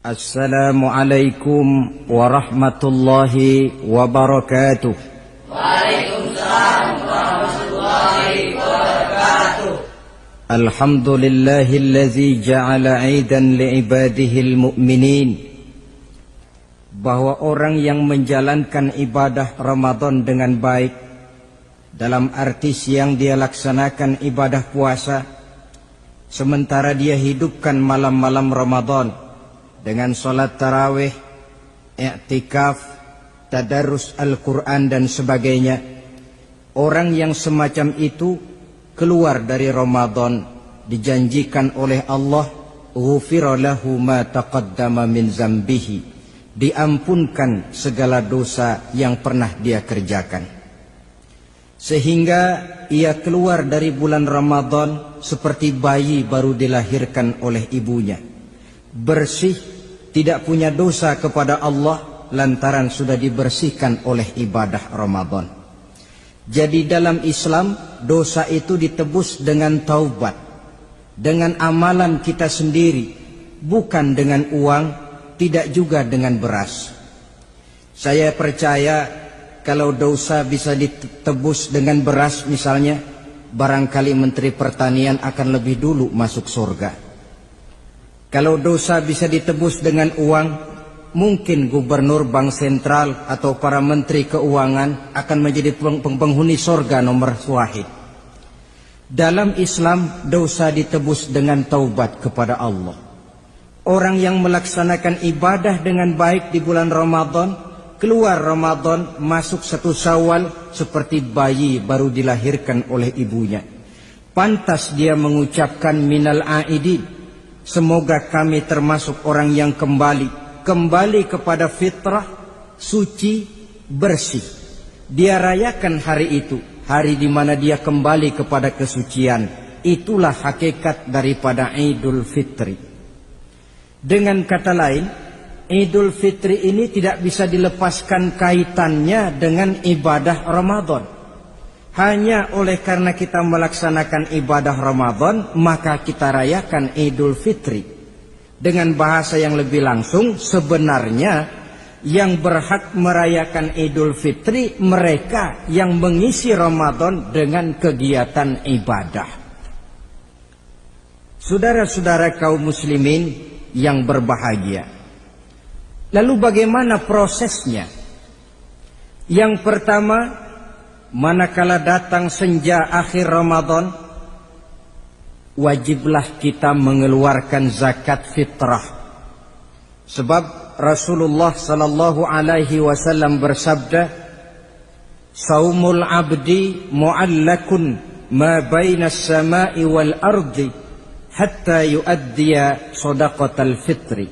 Assalamualaikum warahmatullahi wabarakatuh. Waalaikumsalam warahmatullahi wabarakatuh. Alhamdulillahillazi ja'ala 'aidan li'ibadihil mu'minin. Bahwa orang yang menjalankan ibadah Ramadan dengan baik, dalam arti siang dia laksanakan ibadah puasa, sementara dia hidupkan malam-malam Ramadan dengan sholat tarawih, i'tikaf, tadarus Al-Quran dan sebagainya. Orang yang semacam itu keluar dari Ramadan dijanjikan oleh Allah, ghufira lahu ma taqaddama min zambihi, diampunkan segala dosa yang pernah dia kerjakan. Sehingga ia keluar dari bulan Ramadan seperti bayi baru dilahirkan oleh ibunya, bersih, tidak punya dosa kepada Allah lantaran sudah dibersihkan oleh ibadah Ramadan. Jadi dalam Islam dosa itu ditebus dengan taubat, dengan amalan kita sendiri, bukan dengan uang, tidak juga dengan beras. Saya percaya kalau dosa bisa ditebus dengan beras misalnya, barangkali Menteri Pertanian akan lebih dulu masuk surga. Kalau dosa bisa ditebus dengan uang, mungkin gubernur bank sentral atau para menteri keuangan akan menjadi penghuni surga nomor wahid. Dalam Islam, dosa ditebus dengan taubat kepada Allah. Orang yang melaksanakan ibadah dengan baik di bulan Ramadan, keluar Ramadan, masuk 1 Syawal seperti bayi baru dilahirkan oleh ibunya. Pantas dia mengucapkan minal aidin, semoga kami termasuk orang yang kembali kepada fitrah, suci, bersih. Dia rayakan hari itu, hari di mana dia kembali kepada kesucian. Itulah hakikat daripada Idul Fitri. Dengan kata lain, Idul Fitri ini tidak bisa dilepaskan kaitannya dengan ibadah Ramadan. Hanya oleh karena kita melaksanakan ibadah Ramadan, maka kita rayakan Idul Fitri. Dengan bahasa yang lebih langsung, sebenarnya yang berhak merayakan Idul Fitri mereka yang mengisi Ramadan dengan kegiatan ibadah. Saudara-saudara kaum muslimin yang berbahagia, lalu bagaimana prosesnya? Yang pertama, manakala datang senja akhir Ramadan, wajiblah kita mengeluarkan zakat fitrah. Sebab Rasulullah sallallahu alaihi wasallam bersabda, "Saumul 'abdi mu'allakun ma baina as-sama'i wal ardi hatta yu'addiya shadaqatal fitri."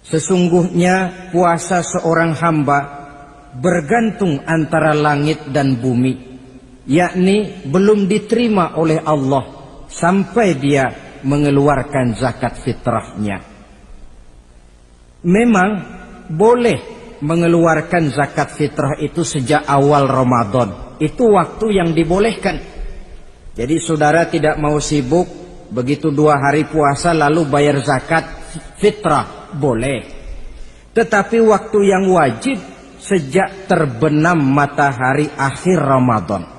Sesungguhnya puasa seorang hamba bergantung antara langit dan bumi, yakni belum diterima oleh Allah sampai dia mengeluarkan zakat fitrahnya. Memang boleh mengeluarkan zakat fitrah itu sejak awal Ramadan. Itu waktu yang dibolehkan. Jadi saudara tidak mau sibuk, begitu 2 hari puasa lalu bayar zakat fitrah, boleh. Tetapi waktu yang wajib sejak terbenam matahari akhir Ramadan.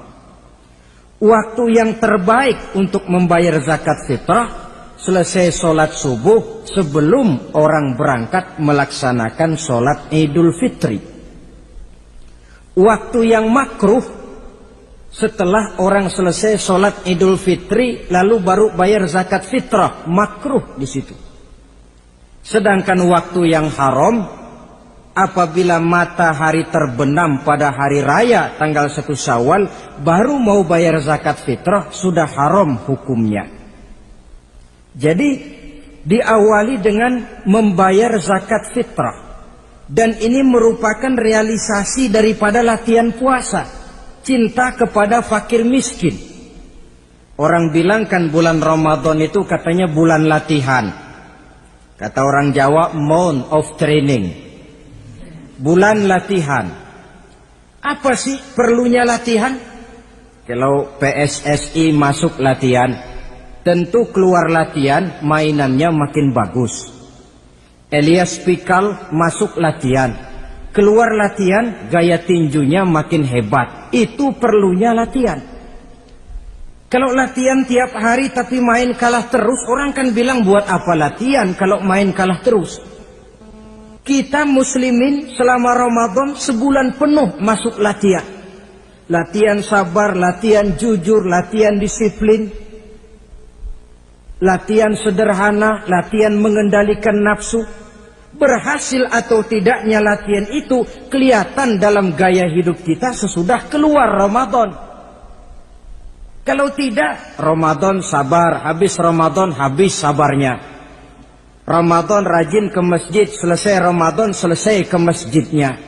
Waktu yang terbaik untuk membayar zakat fitrah selesai sholat subuh sebelum orang berangkat melaksanakan sholat Idul Fitri. Waktu yang makruh setelah orang selesai sholat Idul Fitri lalu baru bayar zakat fitrah, makruh di situ. Sedangkan waktu yang haram apabila matahari terbenam pada hari raya tanggal 1 Syawal baru mau bayar zakat fitrah, sudah haram hukumnya. Jadi diawali dengan membayar zakat fitrah, dan ini merupakan realisasi daripada latihan puasa, cinta kepada fakir miskin. Orang bilang kan bulan Ramadan itu katanya bulan latihan. Kata orang Jawa, month of training, bulan latihan. Apa sih perlunya latihan? Kalau PSSI masuk latihan, tentu keluar latihan mainannya makin bagus. Elias Pikal masuk latihan, keluar latihan gaya tinjunya makin hebat. Itu perlunya latihan. Kalau latihan tiap hari tapi main kalah terus, orang kan bilang buat apa latihan kalau main kalah terus. Kita muslimin selama Ramadan sebulan penuh masuk latihan. Latihan sabar, latihan jujur, latihan disiplin, latihan sederhana, latihan mengendalikan nafsu. Berhasil atau tidaknya latihan itu kelihatan dalam gaya hidup kita sesudah keluar Ramadan. Kalau tidak, Ramadan sabar, habis Ramadan habis sabarnya. Ramadan rajin ke masjid, selesai Ramadan selesai ke masjidnya.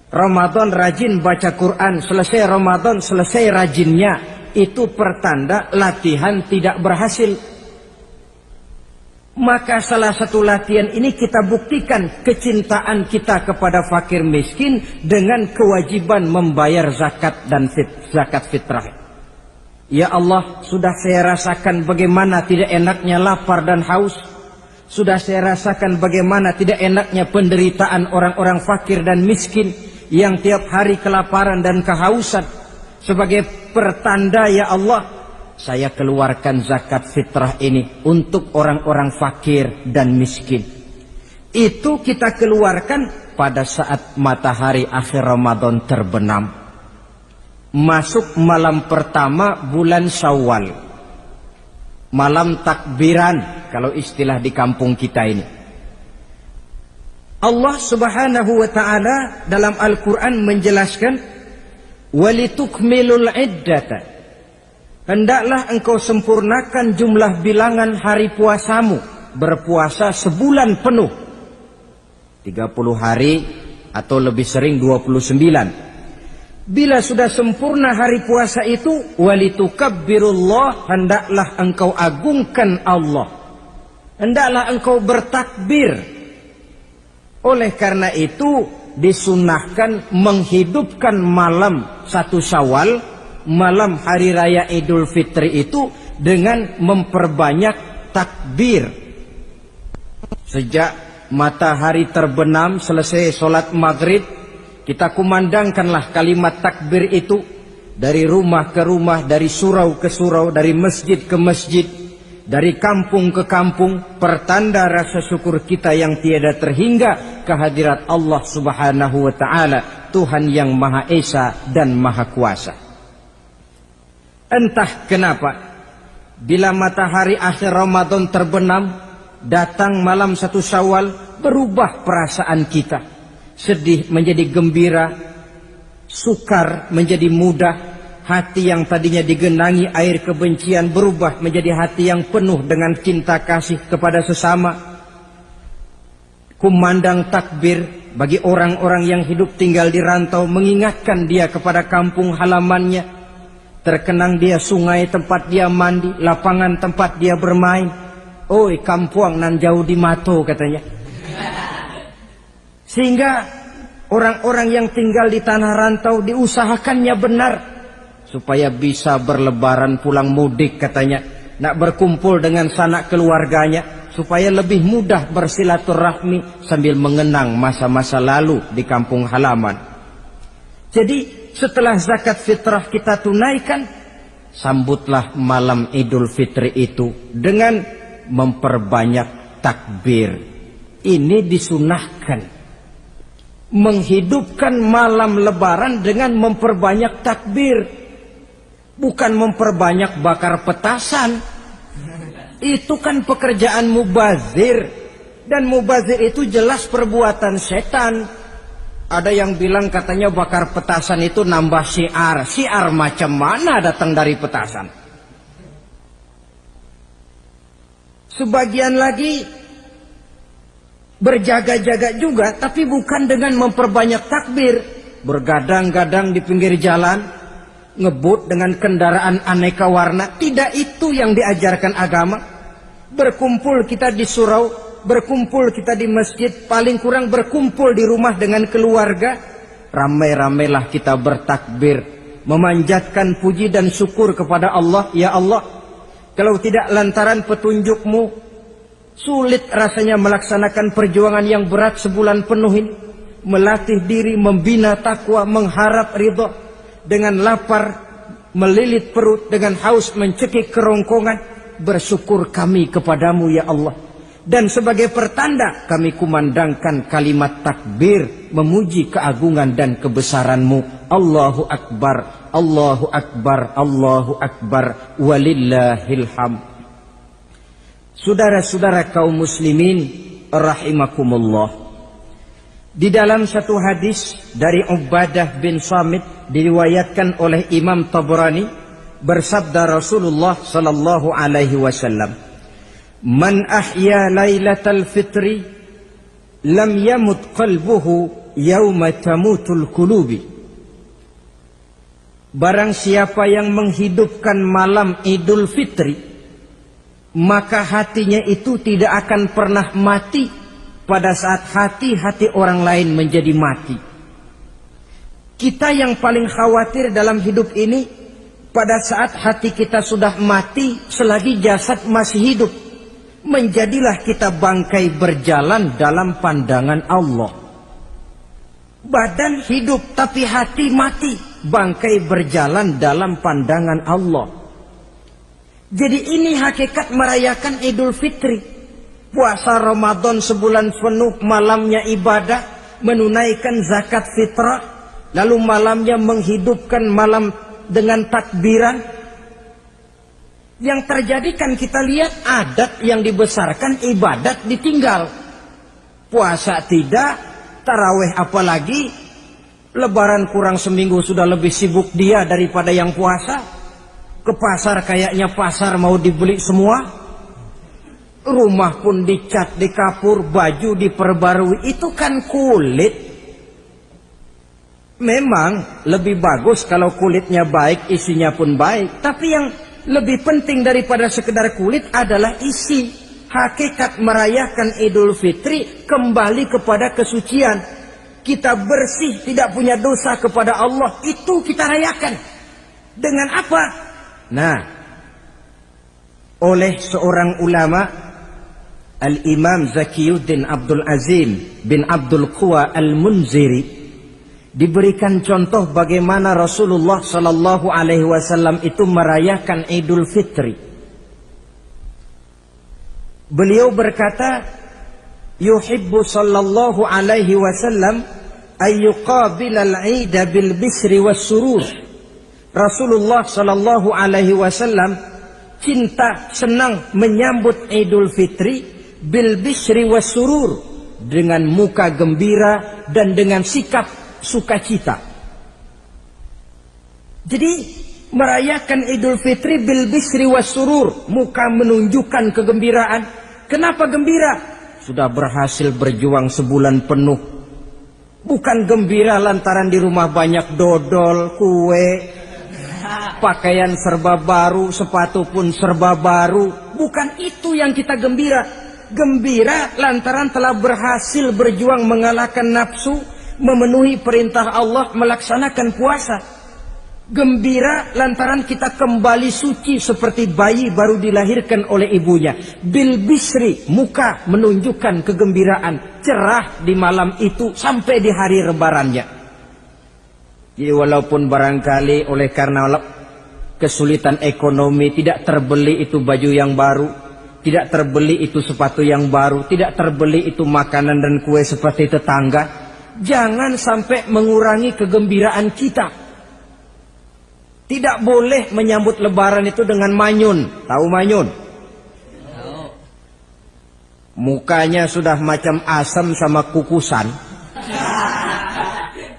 Ramadan rajin baca Quran, selesai Ramadan selesai rajinnya. Itu pertanda latihan tidak berhasil. Maka salah satu latihan ini kita buktikan kecintaan kita kepada fakir miskin dengan kewajiban membayar zakat dan zakat fitrah. Ya Allah, sudah saya rasakan bagaimana tidak enaknya lapar dan haus. Sudah saya rasakan bagaimana tidak enaknya penderitaan orang-orang fakir dan miskin yang tiap hari kelaparan dan kehausan. Sebagai pertanda ya Allah, saya keluarkan zakat fitrah ini untuk orang-orang fakir dan miskin. Itu kita keluarkan pada saat matahari akhir Ramadan terbenam. Masuk malam pertama bulan Syawal, malam takbiran kalau istilah di kampung kita ini. Allah subhanahu wa ta'ala dalam Al-Quran menjelaskan, walitukmilul iddata, hendaklah engkau sempurnakan jumlah bilangan hari puasamu, berpuasa sebulan penuh, 30 hari atau lebih sering 29. Bila sudah sempurna hari puasa itu, walitukabbirullah, hendaklah engkau agungkan Allah, hendaklah engkau bertakbir. Oleh karena itu disunahkan menghidupkan malam 1 Syawal, malam hari raya Idul Fitri itu dengan memperbanyak takbir. Sejak matahari terbenam selesai sholat maghrib, kita kumandangkanlah kalimat takbir itu dari rumah ke rumah, dari surau ke surau, dari masjid ke masjid, dari kampung ke kampung, pertanda rasa syukur kita yang tiada terhingga kehadirat Allah subhanahu wa ta'ala, Tuhan yang Maha Esa dan Maha Kuasa. Entah kenapa, bila matahari akhir Ramadan terbenam, datang malam 1 Syawal, berubah perasaan kita. Sedih menjadi gembira, sukar menjadi mudah, hati yang tadinya digenangi air kebencian berubah menjadi hati yang penuh dengan cinta kasih kepada sesama. Kumandang takbir bagi orang-orang yang hidup tinggal di rantau, mengingatkan dia kepada kampung halamannya. Terkenang dia sungai tempat dia mandi, lapangan tempat dia bermain. Oi kampuang nan jauh di mato katanya. Sehingga orang-orang yang tinggal di tanah rantau diusahakannya benar supaya bisa berlebaran pulang mudik katanya, nak berkumpul dengan sanak keluarganya supaya lebih mudah bersilaturahmi sambil mengenang masa-masa lalu di kampung halaman. Jadi setelah zakat fitrah kita tunaikan, sambutlah malam Idul Fitri itu dengan memperbanyak takbir. Ini disunahkan. Menghidupkan malam lebaran dengan memperbanyak takbir, bukan memperbanyak bakar petasan. Itu kan pekerjaan mubazir, dan mubazir itu jelas perbuatan setan. Ada yang bilang katanya bakar petasan itu nambah syiar. Syiar macam mana datang dari petasan? Sebagian lagi berjaga-jaga juga, tapi bukan dengan memperbanyak takbir. Bergadang-gadang di pinggir jalan, ngebut dengan kendaraan aneka warna. Tidak itu yang diajarkan agama. Berkumpul kita di surau, berkumpul kita di masjid, paling kurang berkumpul di rumah dengan keluarga. Ramai-ramailah kita bertakbir, memanjatkan puji dan syukur kepada Allah. Ya Allah, kalau tidak lantaran petunjukmu, Sulit rasanya melaksanakan perjuangan yang berat sebulan penuh ini. Melatih diri, membina takwa, mengharap ridho. Dengan lapar, melilit perut. Dengan haus, mencekik kerongkongan. Bersyukur kami kepadamu ya Allah. Dan sebagai pertanda kami kumandangkan kalimat takbir. Memuji keagungan dan kebesaranmu. Allahu Akbar, Allahu Akbar, Allahu Akbar. Walillahil hamd. Saudara-saudara kaum muslimin rahimakumullah. Di dalam satu hadis dari Ubadah bin Samit diriwayatkan oleh Imam Tabrani, bersabda Rasulullah sallallahu alaihi wasallam, "Man ahya lailatal fitri lam yamut qalbuhu yauma tamutul qulubi." Barang siapa yang menghidupkan malam Idul Fitri, maka hatinya itu tidak akan pernah mati pada saat hati-hati orang lain menjadi mati. Kita yang paling khawatir dalam hidup ini, pada saat hati kita sudah mati selagi jasad masih hidup, menjadilah kita bangkai berjalan dalam pandangan Allah. Badan hidup tapi hati mati, bangkai berjalan dalam pandangan Allah. Jadi ini hakikat merayakan Idul Fitri. Puasa Ramadan sebulan penuh, malamnya ibadah, menunaikan zakat fitrah, lalu malamnya menghidupkan malam dengan takbiran. Yang terjadi kan kita lihat adat yang dibesarkan, ibadat ditinggal. Puasa tidak, tarawih apalagi, lebaran kurang seminggu sudah lebih sibuk dia daripada yang puasa. Ke pasar kayaknya pasar mau dibeli semua. Rumah pun dicat, dikapur, baju diperbarui. Itu kan kulit. Memang lebih bagus kalau kulitnya baik, isinya pun baik. Tapi yang lebih penting daripada sekedar kulit adalah isi. Hakikat merayakan Idul Fitri kembali kepada kesucian. Kita bersih, tidak punya dosa kepada Allah. Itu kita rayakan. Dengan apa? Nah, oleh seorang ulama, Al-Imam Zakiyuddin Abdul Azim bin Abdul Quwa Al-Munziri, diberikan contoh bagaimana Rasulullah sallallahu alaihi wasallam itu merayakan Idul Fitri. Beliau berkata, yuhibbu sallallahu alaihi wasallam ayyuqabilal 'ida bil bisri was surur. Rasulullah sallallahu alaihi wasallam cinta, senang menyambut Idul Fitri bil bisri was surur, dengan muka gembira dan dengan sikap sukacita. Jadi merayakan Idul Fitri bil bisri was surur, muka menunjukkan kegembiraan. Kenapa gembira? Sudah berhasil berjuang sebulan penuh. Bukan gembira lantaran di rumah banyak dodol, kue, pakaian serba baru, sepatu pun serba baru. Bukan itu yang kita gembira. Gembira lantaran telah berhasil berjuang mengalahkan nafsu, memenuhi perintah Allah, melaksanakan puasa. Gembira lantaran kita kembali suci seperti bayi baru dilahirkan oleh ibunya. Bil bisri, muka menunjukkan kegembiraan, cerah di malam itu sampai di hari lebarannya. Jadi walaupun barangkali oleh karena kesulitan ekonomi tidak terbeli itu baju yang baru, tidak terbeli itu sepatu yang baru, tidak terbeli itu makanan dan kue seperti tetangga, jangan sampai mengurangi kegembiraan kita. Tidak boleh menyambut lebaran itu dengan manyun. Tahu manyun? Mukanya sudah macam asam sama kukusan.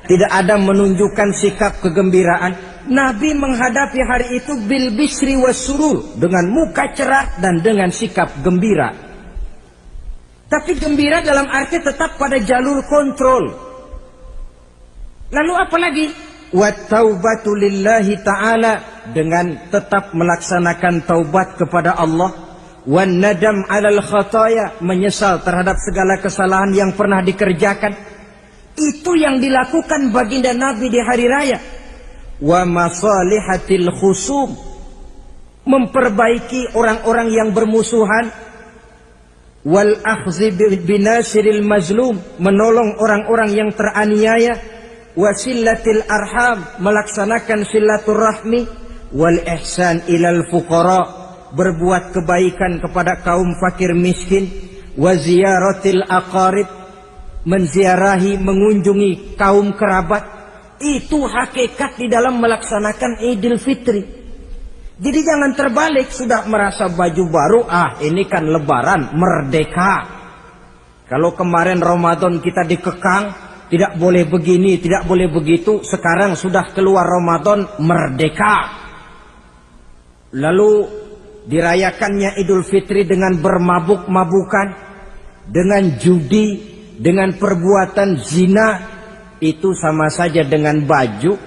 Tidak ada menunjukkan sikap kegembiraan. Nabi menghadapi hari itu bil bisri was surur, dengan muka cerah dan dengan sikap gembira. Tapi gembira dalam arti tetap pada jalur kontrol. Lalu apa lagi? Wa taubatu lillahi ta'ala, dengan tetap melaksanakan taubat kepada Allah. Wan nadam alal khataya, menyesal terhadap segala kesalahan yang pernah dikerjakan. Itu yang dilakukan baginda Nabi di hari raya. Wa masalihatil khusum, memperbaiki orang-orang yang bermusuhan. wal akhzi binasiril mazlum, menolong orang-orang yang teraniaya, wasillatil arham, melaksanakan silaturahmi, wal ihsan ilal fuqara, berbuat kebaikan kepada kaum fakir miskin, wa ziyaratil aqarib, menziarahi, mengunjungi kaum kerabat. Itu hakikat di dalam melaksanakan Idul Fitri. Jadi jangan terbalik, sudah merasa baju baru, ini kan lebaran, merdeka. Kalau kemarin Ramadan kita dikekang, tidak boleh begini, tidak boleh begitu, sekarang sudah keluar Ramadan, merdeka. Lalu dirayakannya Idul Fitri dengan bermabuk-mabukan, dengan judi, dengan perbuatan zina. Itu sama saja dengan baju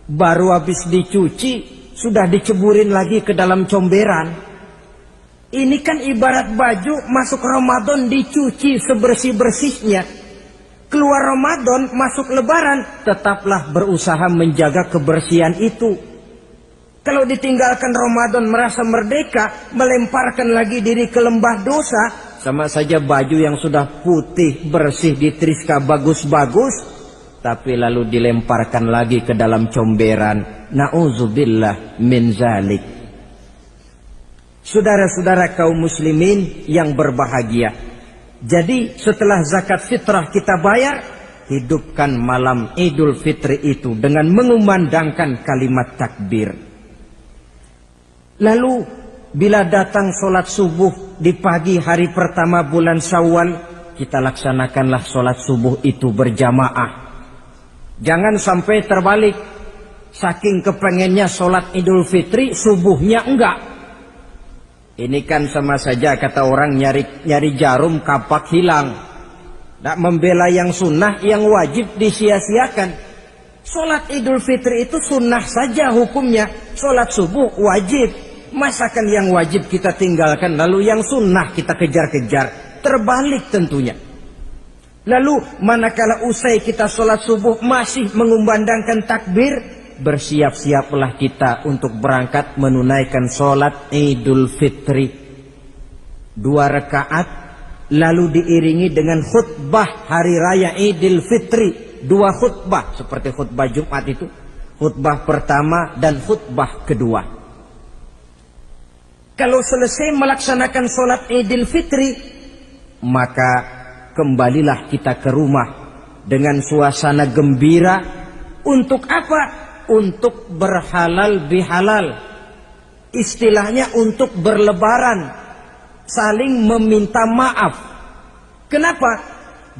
baru habis dicuci sudah diceburin lagi ke dalam comberan. Ini kan ibarat baju masuk Ramadan dicuci sebersih-bersihnya, keluar Ramadan masuk Lebaran tetaplah berusaha menjaga kebersihan itu. Kalau ditinggalkan Ramadan merasa merdeka, melemparkan lagi diri ke lembah dosa, sama saja baju yang sudah putih bersih ditriska bagus-bagus tapi lalu dilemparkan lagi ke dalam comberan. Na'udzubillah min zalik. Saudara-saudara kaum muslimin yang berbahagia, jadi setelah zakat fitrah kita bayar, hidupkan malam Idul Fitri itu dengan mengumandangkan kalimat takbir. Lalu bila datang sholat subuh di pagi hari pertama bulan Syawal, kita laksanakanlah sholat subuh itu berjamaah. Jangan sampai terbalik, saking kepengennya sholat Idul Fitri, subuhnya enggak. Ini kan sama saja kata orang nyari jarum kapak hilang. Tidak membela yang sunnah, yang wajib disia-siakan. Sholat Idul Fitri itu sunnah saja hukumnya, sholat subuh wajib. Masakan yang wajib kita tinggalkan, lalu yang sunnah kita kejar-kejar? Terbalik tentunya. Lalu manakala usai kita sholat subuh masih mengumandangkan takbir, bersiap-siaplah kita untuk berangkat menunaikan sholat Idul Fitri. 2 rakaat, lalu diiringi dengan khutbah hari raya Idul Fitri. 2 khutbah seperti khutbah Jumat itu, khutbah pertama dan khutbah kedua. Kalau selesai melaksanakan sholat Idul Fitri, maka kembalilah kita ke rumah dengan suasana gembira. Untuk apa? Untuk berhalal bihalal. Istilahnya untuk berlebaran, saling meminta maaf. Kenapa?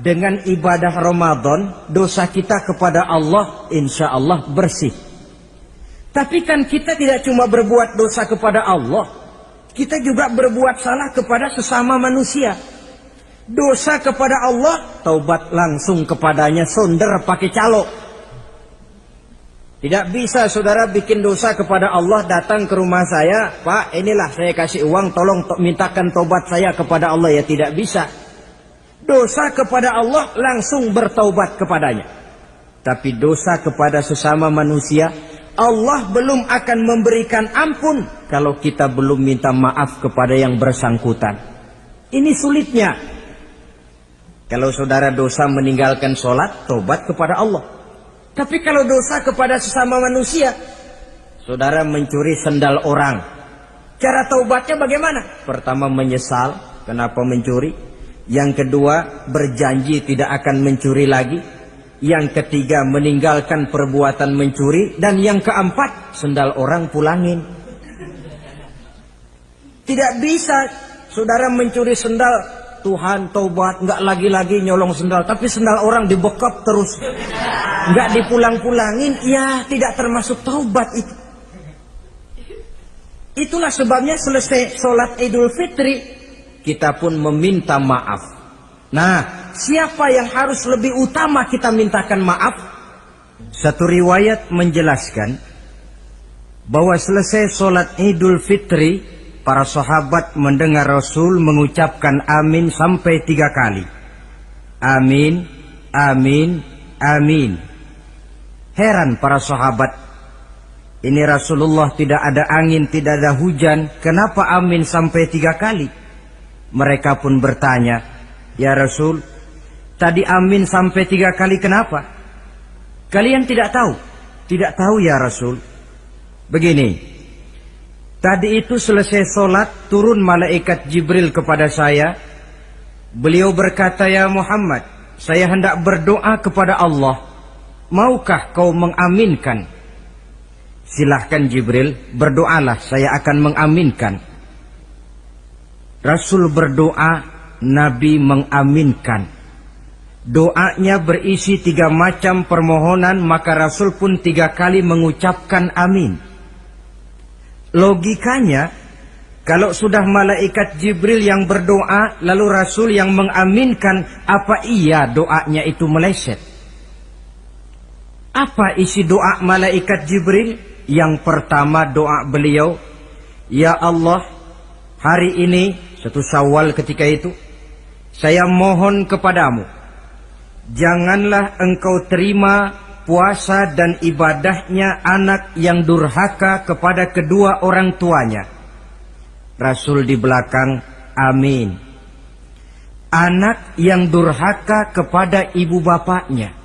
Dengan ibadah Ramadan, dosa kita kepada Allah insya Allah bersih. Tapi kan kita tidak cuma berbuat dosa kepada Allah, kita juga berbuat salah kepada sesama manusia. Dosa kepada Allah, taubat langsung kepadanya, sonder pakai calo. Tidak bisa saudara bikin dosa kepada Allah, datang ke rumah saya, Pak inilah saya kasih uang, tolong mintakan taubat saya kepada Allah. Ya tidak bisa. Dosa kepada Allah langsung bertaubat kepadanya. Tapi dosa kepada sesama manusia, Allah belum akan memberikan ampun kalau kita belum minta maaf kepada yang bersangkutan. Ini sulitnya. Kalau saudara dosa meninggalkan sholat, taubat kepada Allah. Tapi kalau dosa kepada sesama manusia, saudara mencuri sendal orang, cara taubatnya bagaimana? Pertama menyesal, kenapa mencuri? Yang kedua berjanji tidak akan mencuri lagi. Yang ketiga meninggalkan perbuatan mencuri. Dan yang keempat, sendal orang pulangin. Tidak bisa saudara mencuri sendal, Tuhan taubat, nggak lagi-lagi nyolong sendal, tapi sendal orang dibekap terus, nggak dipulang-pulangin, ya tidak termasuk taubat itu. Itulah sebabnya selesai sholat Idul Fitri, kita pun meminta maaf. Nah, siapa yang harus lebih utama kita mintakan maaf? Satu riwayat menjelaskan bahwa selesai sholat Idul Fitri, para sahabat mendengar Rasul mengucapkan amin sampai 3 kali. Amin, amin, amin. Heran para sahabat. Ini Rasulullah tidak ada angin, tidak ada hujan. Kenapa amin sampai 3 kali? Mereka pun bertanya, "Ya Rasul, tadi amin sampai 3 kali kenapa?" "Kalian tidak tahu?" "Tidak tahu ya Rasul." "Begini, tadi itu selesai sholat, turun malaikat Jibril kepada saya. Beliau berkata, 'Ya Muhammad, saya hendak berdoa kepada Allah. Maukah kau mengaminkan?' Silahkan Jibril, berdoalah, saya akan mengaminkan." Rasul berdoa, Nabi mengaminkan. Doanya berisi 3 macam permohonan, maka Rasul pun 3 kali mengucapkan amin. Logikanya, kalau sudah malaikat Jibril yang berdoa, lalu Rasul yang mengaminkan, apa iya doanya itu meleset? Apa isi doa malaikat Jibril? Yang pertama doa beliau, "Ya Allah, hari ini," 1 Syawal ketika itu, "saya mohon kepadamu, janganlah engkau terima puasa dan ibadahnya anak yang durhaka kepada kedua orang tuanya." Rasul di belakang, "Amin." Anak yang durhaka kepada ibu bapaknya.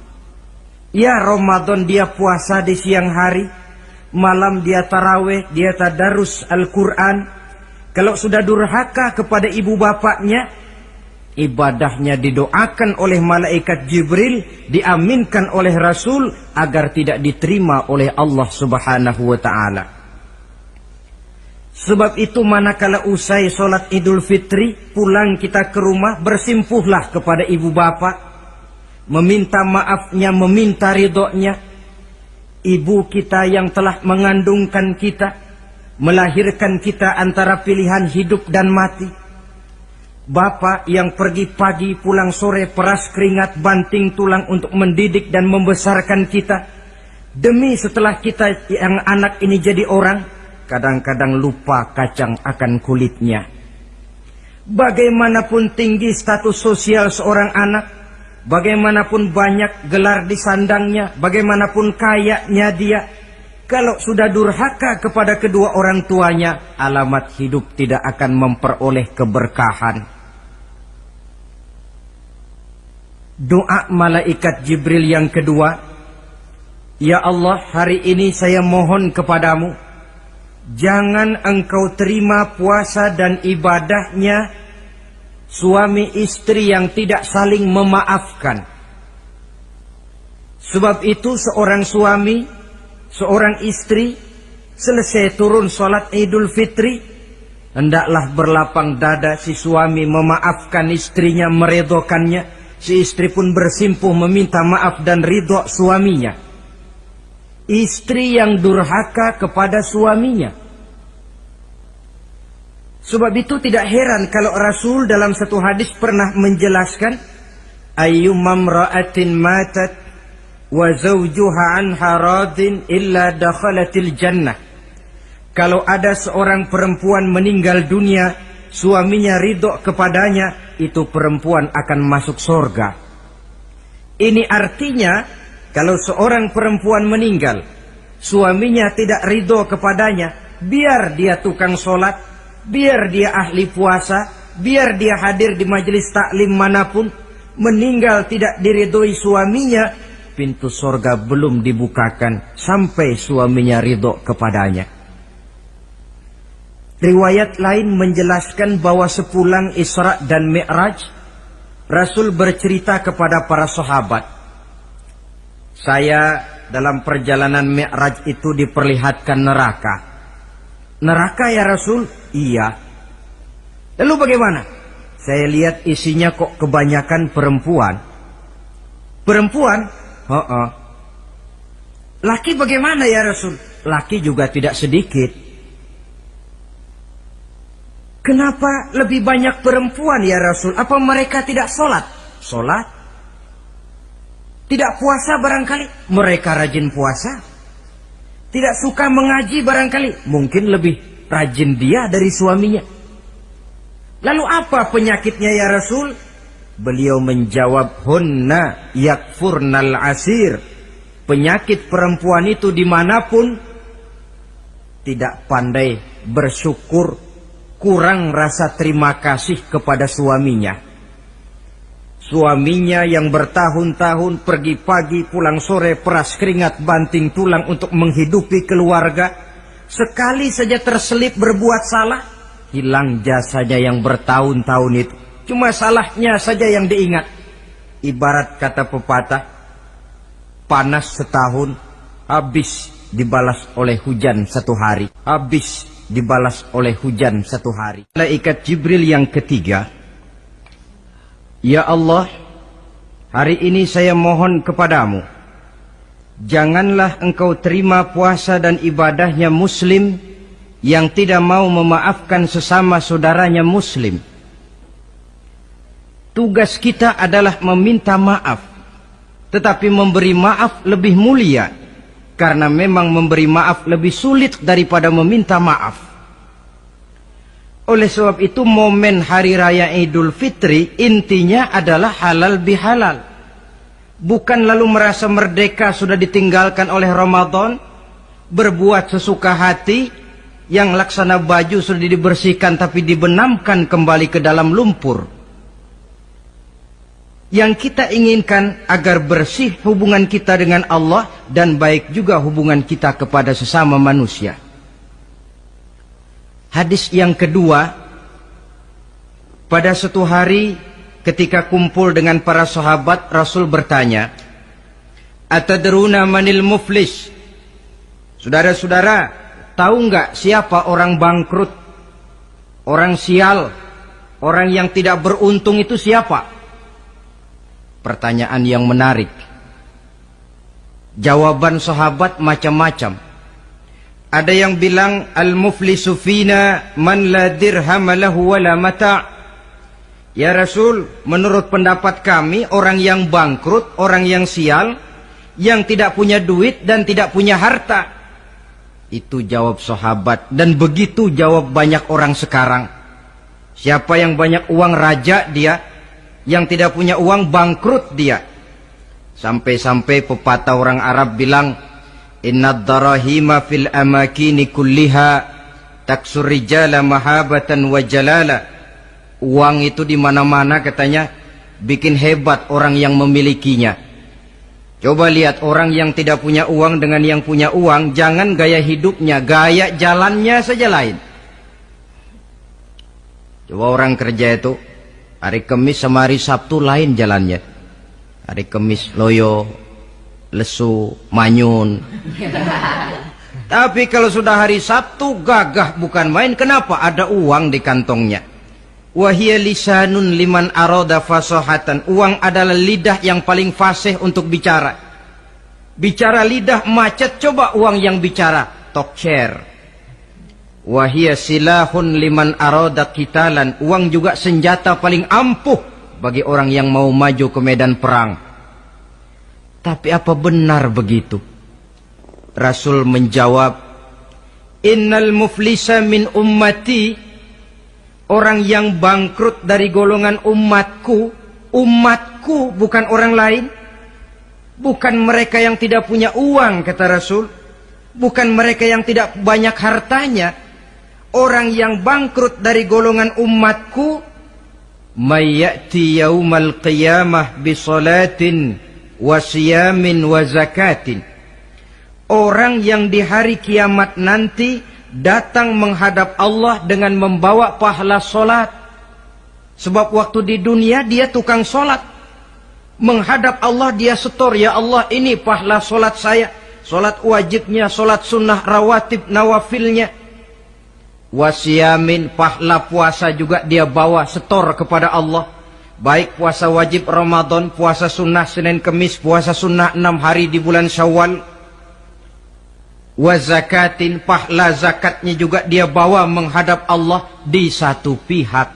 Ya Ramadan dia puasa di siang hari, malam dia taraweh, dia tadarus Al-Quran. Kalau sudah durhaka kepada ibu bapaknya, ibadahnya didoakan oleh malaikat Jibril, diaminkan oleh Rasul agar tidak diterima oleh Allah Subhanahu wa ta'ala. Sebab itu manakala usai sholat Idul Fitri, pulang kita ke rumah, bersimpuhlah kepada ibu bapak, meminta maafnya, meminta ridhonya. Ibu kita yang telah mengandungkan kita, melahirkan kita antara pilihan hidup dan mati. Bapak yang pergi pagi pulang sore, peras keringat banting tulang untuk mendidik dan membesarkan kita. Demi setelah kita yang anak ini jadi orang, kadang-kadang lupa kacang akan kulitnya. Bagaimanapun tinggi status sosial seorang anak, bagaimanapun banyak gelar di sandangnya, bagaimanapun kayanya dia, kalau sudah durhaka kepada kedua orang tuanya, alamat hidup tidak akan memperoleh keberkahan. Doa malaikat Jibril yang kedua, "Ya Allah, hari ini saya mohon kepadamu, jangan engkau terima puasa dan ibadahnya suami istri yang tidak saling memaafkan." Sebab itu seorang suami, seorang istri, selesai turun sholat Idul Fitri, hendaklah berlapang dada si suami memaafkan istrinya, meridhokannya. Si istri pun bersimpuh meminta maaf dan ridho suaminya. Istri yang durhaka kepada suaminya. Sebab itu tidak heran kalau Rasul dalam satu hadis pernah menjelaskan, "Ayyumam ra'atin matat wa zawjuha anha radin illa dakhalatil jannah." Kalau ada seorang perempuan meninggal dunia, suaminya ridho kepadanya, itu perempuan akan masuk surga. Ini artinya, kalau seorang perempuan meninggal, suaminya tidak ridho kepadanya, biar dia tukang sholat, biar dia ahli puasa, biar dia hadir di majelis taklim manapun, meninggal tidak diridhoi suaminya, pintu surga belum dibukakan sampai suaminya ridho kepadanya. Riwayat lain menjelaskan bahwa sepulang Isra dan Mi'raj, Rasul bercerita kepada para sahabat, "Saya dalam perjalanan Mi'raj itu diperlihatkan neraka." "Neraka ya Rasul?" "Iya." "Lalu bagaimana?" "Saya lihat isinya kok kebanyakan perempuan." "Perempuan?" "Heeh." "Laki bagaimana ya Rasul?" "Laki juga tidak sedikit." "Kenapa lebih banyak perempuan ya Rasul? Apa mereka tidak sholat?" "Sholat." "Tidak puasa barangkali?" "Mereka rajin puasa." "Tidak suka mengaji barangkali?" "Mungkin lebih rajin dia dari suaminya." "Lalu apa penyakitnya ya Rasul?" Beliau menjawab, "Hunna yakfurnal asir." Penyakit perempuan itu dimanapun, tidak pandai bersyukur, kurang rasa terima kasih kepada suaminya. Suaminya yang bertahun-tahun pergi pagi pulang sore peras keringat banting tulang untuk menghidupi keluarga, sekali saja terselip berbuat salah, hilang jasanya yang bertahun-tahun itu. Cuma salahnya saja yang diingat. Ibarat kata pepatah, panas setahun, habis dibalas oleh hujan satu hari. Habis dibalas oleh hujan satu hari. Malaikat Jibril yang ketiga, ya Allah, hari ini saya mohon kepadamu, janganlah engkau terima puasa dan ibadahnya muslim yang tidak mau memaafkan sesama saudaranya muslim. Tugas kita adalah meminta maaf, tetapi memberi maaf lebih mulia, karena memang memberi maaf lebih sulit daripada meminta maaf. Oleh sebab itu momen Hari Raya Idul Fitri intinya adalah halal bihalal. Bukan lalu merasa merdeka sudah ditinggalkan oleh Ramadan, berbuat sesuka hati, yang laksana baju sudah dibersihkan tapi dibenamkan kembali ke dalam lumpur. Yang kita inginkan agar bersih hubungan kita dengan Allah dan baik juga hubungan kita kepada sesama manusia. Hadis yang kedua, pada suatu hari ketika kumpul dengan para sahabat, Rasul bertanya, "Atadruna manil muflis?" Saudara-saudara, tahu nggak siapa orang bangkrut, orang sial, orang yang tidak beruntung itu siapa? Pertanyaan yang menarik. Jawaban sahabat macam-macam. Ada yang bilang al-muflisu fina man la dirham lahu wala mata'. Ya Rasul, menurut pendapat kami orang yang bangkrut, orang yang sial, yang tidak punya duit dan tidak punya harta. Itu jawab sahabat, dan begitu jawab banyak orang sekarang. Siapa yang banyak uang raja dia, yang tidak punya uang bangkrut dia. Sampai-sampai pepatah orang Arab bilang, innad darahima fil amakini kulliha taksur rijala mahabatan wa jalala. Uang itu di mana-mana katanya bikin hebat orang yang memilikinya. Coba lihat orang yang tidak punya uang dengan yang punya uang, jangan gaya hidupnya, gaya jalannya saja lain. Coba orang kerja itu hari Kamis sama hari Sabtu lain jalannya. Hari Kamis loyo, lesu, manyun. Tapi kalau sudah hari Sabtu gagah bukan main. Kenapa? Ada uang di kantongnya. Wahia lisanun liman arada fasahatan. Uang adalah lidah yang paling fasih untuk bicara. Bicara lidah macet, coba uang yang bicara talk share. Wahia silahun liman arada qitalan. Uang juga senjata paling ampuh bagi orang yang mau maju ke medan perang. Tapi apa benar begitu? Rasul menjawab, innal muflisa min ummati. Orang yang bangkrut dari golongan umatku. Umatku bukan orang lain. Bukan mereka yang tidak punya uang, kata Rasul. Bukan mereka yang tidak banyak hartanya. Orang yang bangkrut dari golongan umatku, mayyati yaumal qiyamah bisolatin wa siyamin wa zakatin. Orang yang di hari kiamat nanti datang menghadap Allah dengan membawa pahala solat. Sebab waktu di dunia dia tukang solat. Menghadap Allah dia setor, ya Allah ini pahala solat saya. Solat wajibnya, solat sunnah rawatib nawafilnya. Wasiyamin, pahala puasa juga dia bawa setor kepada Allah. Baik puasa wajib Ramadan, puasa sunnah Senin Kemis, puasa sunnah 6 hari di bulan Syawal. Wazakatin, pahala zakatnya juga dia bawa menghadap Allah di satu pihak.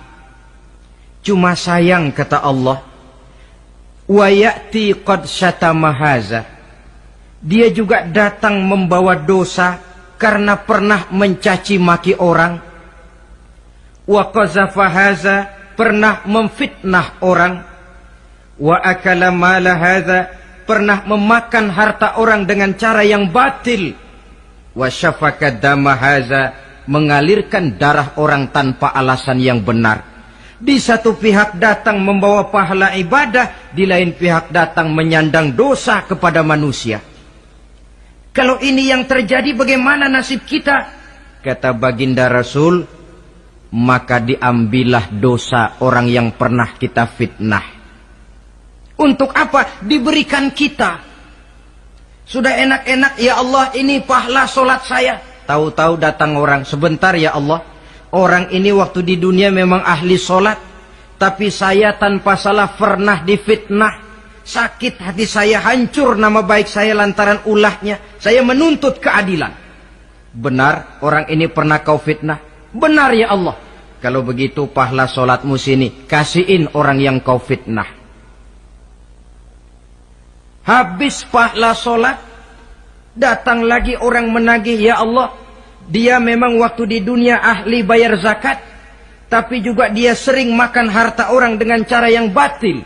Cuma sayang kata Allah, wa ya'ti qad syatama haza. Dia juga datang membawa dosa karena pernah mencaci maki orang. Wa qazafa haza, pernah memfitnah orang. Wa akala mala haza, pernah memakan harta orang dengan cara yang batil. Wa syafaka dama haza, mengalirkan darah orang tanpa alasan yang benar. Di satu pihak datang membawa pahala ibadah, di lain pihak datang menyandang dosa kepada manusia. Kalau ini yang terjadi, bagaimana nasib kita? Kata baginda Rasul, maka diambillah dosa orang yang pernah kita fitnah. Untuk apa? Diberikan kita. Sudah enak-enak, ya Allah, ini pahala solat saya. Tahu-tahu datang orang, sebentar ya Allah, orang ini waktu di dunia memang ahli solat, tapi saya tanpa salah pernah difitnah. Sakit hati saya, hancur nama baik saya lantaran ulahnya. Saya menuntut keadilan. Benar, orang ini pernah kau fitnah? Benar ya Allah. Kalau begitu pahala solatmu sini, kasihin orang yang kau fitnah. Habis pahala solat, datang lagi orang menagih, ya Allah, dia memang waktu di dunia ahli bayar zakat, tapi juga dia sering makan harta orang dengan cara yang batil.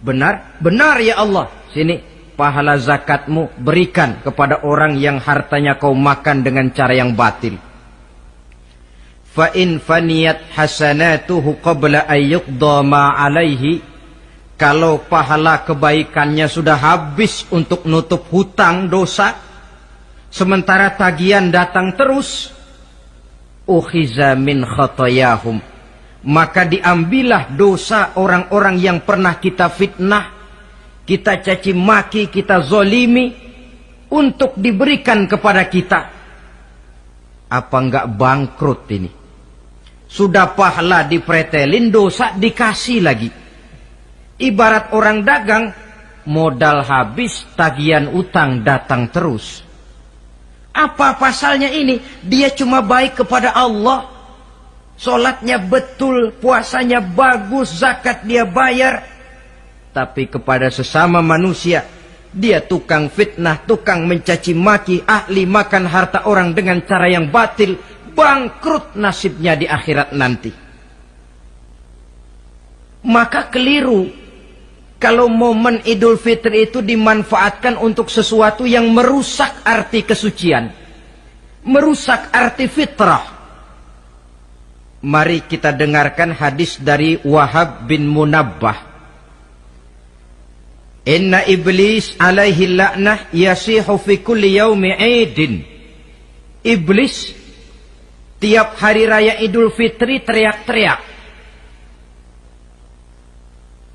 Benar? Benar ya Allah. Sini, pahala zakatmu berikan kepada orang yang hartanya kau makan dengan cara yang batil. Fa in faniyat hasanatuhu qabla ayyuqda ma alaihi. Kalau pahala kebaikannya sudah habis untuk nutup hutang dosa, sementara tagihan datang terus, ukhiza min khatayahum, maka diambillah dosa orang-orang yang pernah kita fitnah, kita caci maki, kita zolimi, untuk diberikan kepada kita. Apa enggak bangkrut ini? Sudah pahala dipretelin, dosa dikasih lagi. Ibarat orang dagang, modal habis, tagihan utang datang terus. Apa pasalnya ini? Dia cuma baik kepada Allah. Solatnya betul, puasanya bagus, zakat dia bayar. Tapi kepada sesama manusia, dia tukang fitnah, tukang mencaci maki, ahli makan harta orang dengan cara yang batil. Bangkrut nasibnya di akhirat nanti. Maka keliru kalau momen Idul Fitri itu dimanfaatkan untuk sesuatu yang merusak arti kesucian, merusak arti fitrah. Mari kita dengarkan hadis dari Wahab bin Munabbah. Inna iblis alaihi la'nah yasihu fi kulli yaumi idin. Iblis tiap hari raya Idul Fitri teriak-teriak.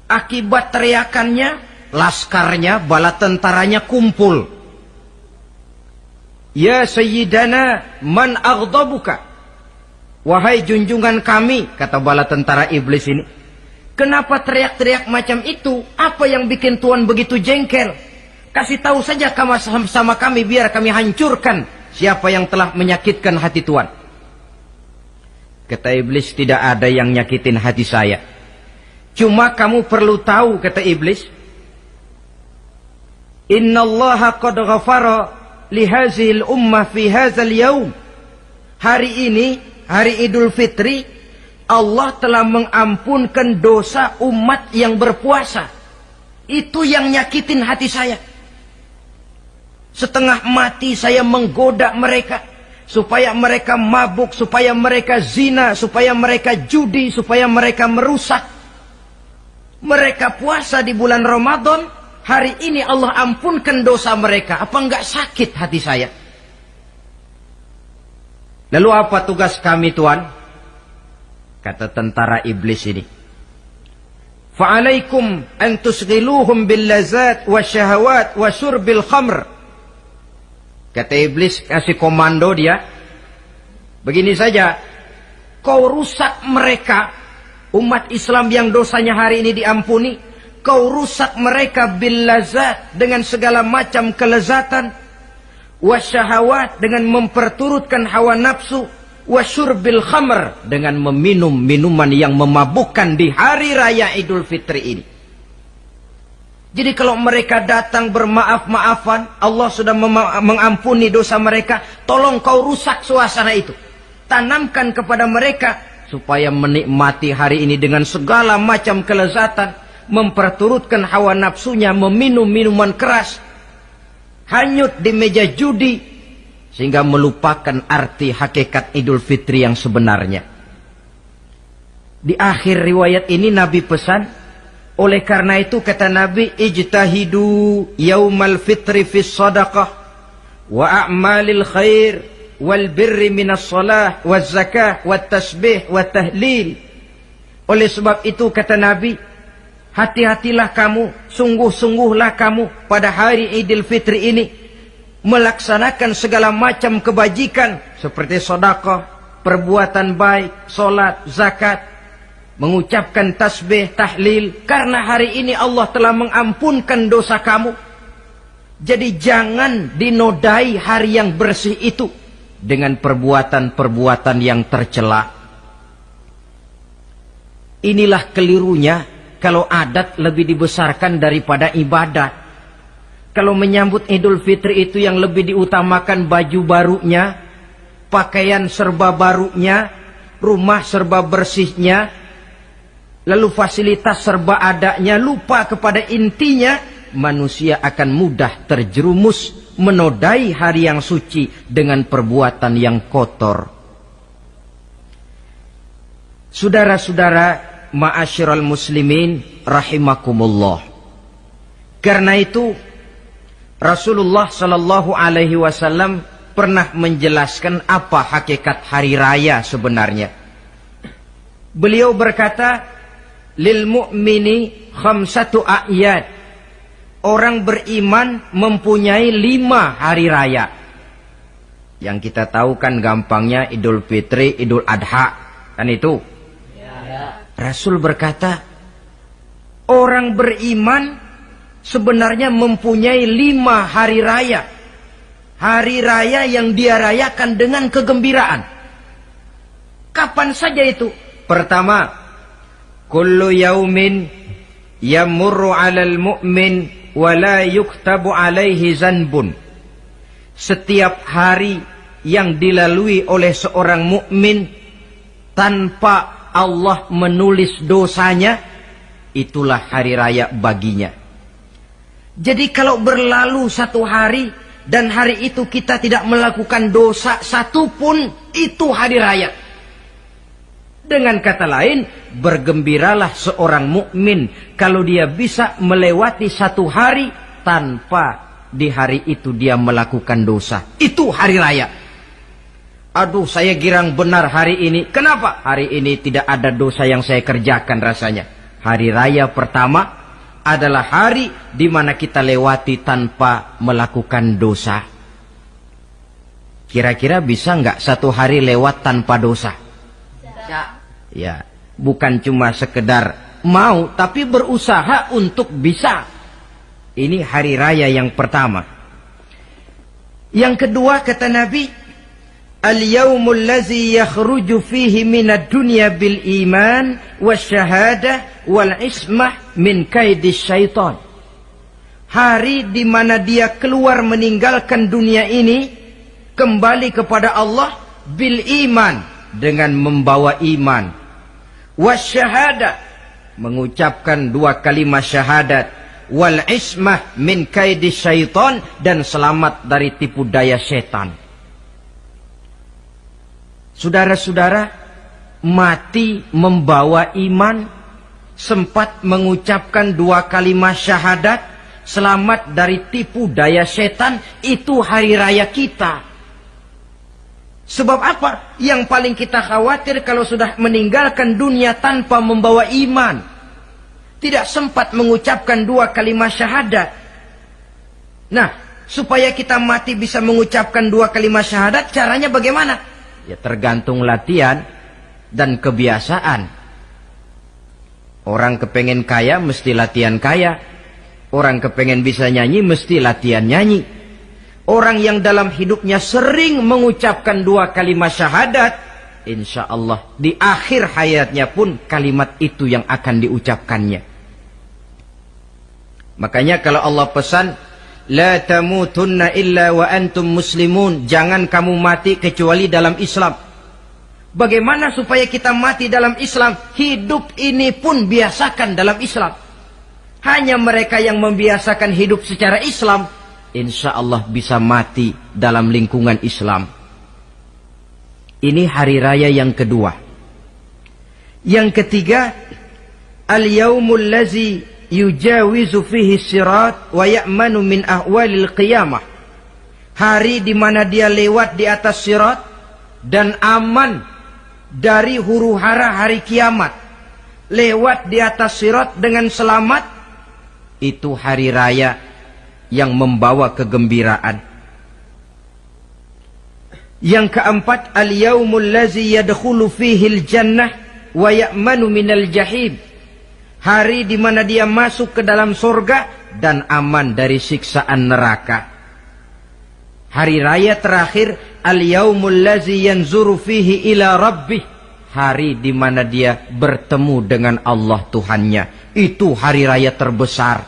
Akibat teriakannya, laskarnya, bala tentaranya kumpul. Ya Sayyidana, man aghdabuka? Wahai junjungan kami, kata bala tentara iblis ini. Kenapa teriak-teriak macam itu? Apa yang bikin Tuhan begitu jengkel? Kasih tahu saja sama kami, biar kami hancurkan siapa yang telah menyakitkan hati Tuhan. Kata iblis, tidak ada yang nyakitin hati saya. Cuma kamu perlu tahu, kata iblis, innallaha qad ghafara li hazihil ummah fi hadzal yaum. Hari ini, hari Idul Fitri, Allah telah mengampunkan dosa umat yang berpuasa. Itu yang nyakitin hati saya. Setengah mati saya menggoda mereka, supaya mereka mabuk, supaya mereka zina, supaya mereka judi, supaya mereka merusak. Mereka puasa di bulan Ramadan, hari ini Allah ampunkan dosa mereka. Apa enggak sakit hati saya? Lalu apa tugas kami Tuhan? Kata tentara iblis ini, fa'alaikum an tusghiluhum bil lazat wa syahawat wa syurbil khamr. Kata iblis, kasih komando dia, begini saja, kau rusak mereka, umat Islam yang dosanya hari ini diampuni, kau rusak mereka bil lazat, dengan segala macam kelezatan, wasyahawat, dengan memperturutkan hawa nafsu, wasyurbil khamr, dengan meminum minuman yang memabukkan di hari raya Idul Fitri ini. Jadi kalau mereka datang bermaaf-maafan, Allah sudah mengampuni dosa mereka, tolong kau rusak suasana itu. Tanamkan kepada mereka supaya menikmati hari ini dengan segala macam kelezatan, memperturutkan hawa nafsunya, meminum minuman keras, hanyut di meja judi, sehingga melupakan arti hakikat Idul Fitri yang sebenarnya. Di akhir riwayat ini Nabi pesan, oleh karena itu kata Nabi, ijtahidu yaumal fitri fis sadaqah wa a'malil khair wal birri minas salah waz zakah wat tasbih wat tahlil. Oleh sebab itu kata Nabi, hati-hatilah kamu, sungguh-sungguhlah kamu pada hari Idul Fitri ini melaksanakan segala macam kebajikan seperti sedekah, perbuatan baik, salat, zakat, mengucapkan tasbih, tahlil, karena hari ini Allah telah mengampunkan dosa kamu. Jadi jangan dinodai hari yang bersih itu dengan perbuatan-perbuatan yang tercela. Inilah kelirunya kalau adat lebih dibesarkan daripada ibadat. Kalau menyambut Idul Fitri itu yang lebih diutamakan baju barunya, pakaian serba barunya, rumah serba bersihnya, lalu fasilitas serba adanya, lupa kepada intinya, manusia akan mudah terjerumus menodai hari yang suci dengan perbuatan yang kotor. Saudara-saudara, ma'asyiral muslimin rahimakumullah. Karena itu Rasulullah sallallahu alaihi wasallam pernah menjelaskan apa hakikat hari raya sebenarnya. Beliau berkata, lil mu'mini khamsatu a'yad. Orang beriman mempunyai 5 hari raya. Yang kita tahu kan gampangnya Idul Fitri, Idul Adha, kan itu. Rasul berkata, orang beriman sebenarnya mempunyai 5 hari raya. Hari raya yang dia rayakan dengan kegembiraan. Kapan saja itu? Pertama, kullu yaumin yamurru 'alal mu'min wa la yuktabu 'alaihi zanbun. Setiap hari yang dilalui oleh seorang mukmin tanpa Allah menulis dosanya, itulah hari raya baginya. Jadi kalau berlalu satu hari dan hari itu kita tidak melakukan dosa satupun, itu hari raya. Dengan kata lain, bergembiralah seorang mukmin kalau dia bisa melewati satu hari tanpa di hari itu dia melakukan dosa. Itu hari raya. Aduh, saya girang benar hari ini. Kenapa? Hari ini tidak ada dosa yang saya kerjakan rasanya. Hari raya pertama adalah hari di mana kita lewati tanpa melakukan dosa. Kira-kira bisa nggak satu hari lewat tanpa dosa? Ya, bukan cuma sekedar mau, tapi berusaha untuk bisa. Ini hari raya yang pertama. Yang kedua kata Nabi, al-yawmul ladzi yakhruju fihi minad dunya bil iman wasyahadah wal ismah min kaidis syaitan. Hari di mana dia keluar meninggalkan dunia ini, kembali kepada Allah bil iman, dengan membawa iman, wasyahadah, mengucapkan 2 kalimat syahadat, wal ismah min kaidis syaitan, dan selamat dari tipu daya setan. Saudara-saudara, mati membawa iman, sempat mengucapkan 2 kalimat syahadat, selamat dari tipu daya setan, itu hari raya kita. Sebab apa? Yang paling kita khawatir kalau sudah meninggalkan dunia tanpa membawa iman, tidak sempat mengucapkan 2 kalimat syahadat. Nah, supaya kita mati bisa mengucapkan 2 kalimat syahadat, caranya bagaimana? Ya tergantung latihan dan kebiasaan. Orang kepengen kaya mesti latihan kaya. Orang kepengen bisa nyanyi mesti latihan nyanyi. Orang yang dalam hidupnya sering mengucapkan 2 kalimat syahadat, insya Allah di akhir hayatnya pun kalimat itu yang akan diucapkannya. Makanya kalau Allah pesan, la tamutunna illa wa antum muslimun, jangan kamu mati kecuali dalam Islam. Bagaimana supaya kita mati dalam Islam? Hidup ini pun biasakan dalam Islam. Hanya mereka yang membiasakan hidup secara Islam, insya Allah bisa mati dalam lingkungan Islam. Ini hari raya yang kedua. Yang ketiga, al-yaumul lazi yujawizu fihi sirat wa ya'manu min ahwalil qiyamah. Hari di mana dia lewat di atas sirat dan aman dari huru-hara hari kiamat. Lewat di atas sirat dengan selamat, itu hari raya yang membawa kegembiraan. Yang keempat, al-yaumul lazi yadkhulu fihi al-jannah wa ya'manu minal jahim. Hari di mana dia masuk ke dalam surga dan aman dari siksaan neraka. Hari raya terakhir, al-yaumul lazi yanzuru fihi ila rabbih. Hari di mana dia bertemu dengan Allah Tuhannya. Itu hari raya terbesar.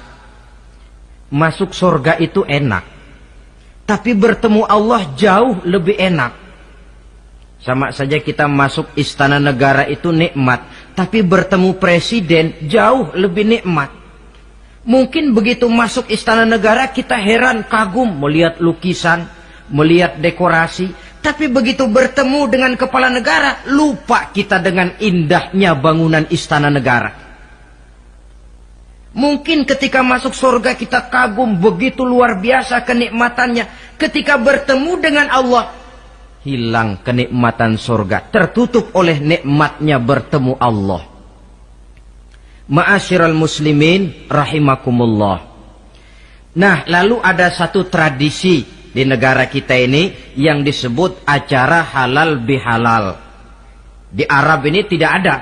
Masuk surga itu enak, tapi bertemu Allah jauh lebih enak. Sama saja kita masuk istana negara itu nikmat, tapi bertemu presiden jauh lebih nikmat. Mungkin begitu masuk istana negara kita heran, kagum melihat lukisan, melihat dekorasi. Tapi begitu bertemu dengan kepala negara, lupa kita dengan indahnya bangunan istana negara. Mungkin ketika masuk surga kita kagum, begitu luar biasa kenikmatannya. Ketika bertemu dengan Allah, hilang kenikmatan surga, tertutup oleh nikmatnya bertemu Allah. Ma'asyiral muslimin rahimakumullah. Nah, lalu ada satu tradisi di negara kita ini yang disebut acara halal bihalal. Di Arab ini tidak ada.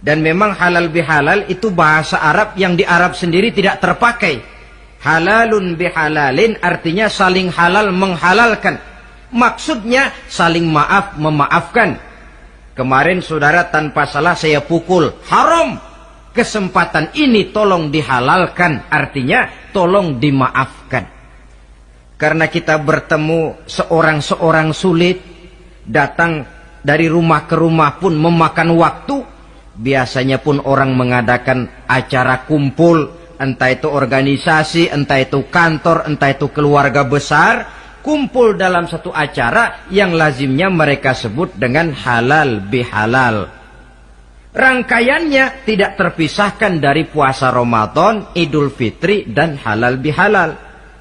Dan memang halal bihalal itu bahasa Arab yang di Arab sendiri tidak terpakai. Halalun bihalalin artinya saling halal menghalalkan. Maksudnya saling maaf memaafkan. Kemarin saudara tanpa salah saya pukul, haram. Kesempatan ini tolong dihalalkan, artinya tolong dimaafkan. Karena kita bertemu seorang-seorang sulit, datang dari rumah ke rumah pun memakan waktu. Biasanya pun orang mengadakan acara kumpul, entah itu organisasi, entah itu kantor, entah itu keluarga besar, kumpul dalam satu acara yang lazimnya mereka sebut dengan halal bihalal. Rangkaiannya tidak terpisahkan dari puasa Ramadan, Idul Fitri, dan halal bihalal.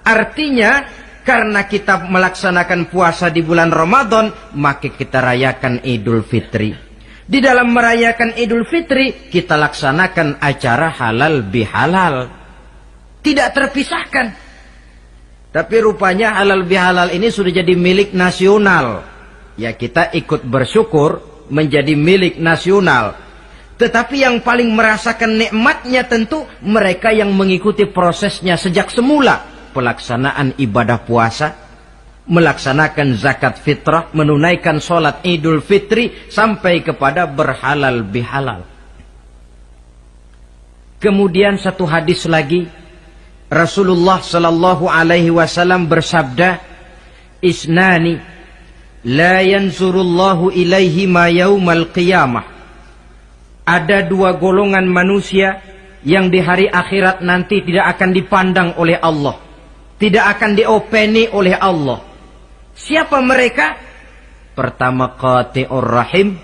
Artinya, karena kita melaksanakan puasa di bulan Ramadan, maka kita rayakan Idul Fitri. Di dalam merayakan Idul Fitri, kita laksanakan acara halal bihalal. Tidak terpisahkan. Tapi rupanya halal bihalal ini sudah jadi milik nasional. Ya, kita ikut bersyukur menjadi milik nasional. Tetapi yang paling merasakan nikmatnya tentu mereka yang mengikuti prosesnya sejak semula. Pelaksanaan ibadah puasa, melaksanakan zakat fitrah, menunaikan sholat Idul Fitri, sampai kepada berhalal bihalal. Kemudian satu hadis lagi, Rasulullah sallallahu alaihi wasallam bersabda, isnani la yanzurullahu ilaihima yaumal qiyamah. Ada dua golongan manusia yang di hari akhirat nanti tidak akan dipandang oleh Allah, tidak akan diopeni oleh Allah. Siapa mereka? Pertama qati'ur rahim,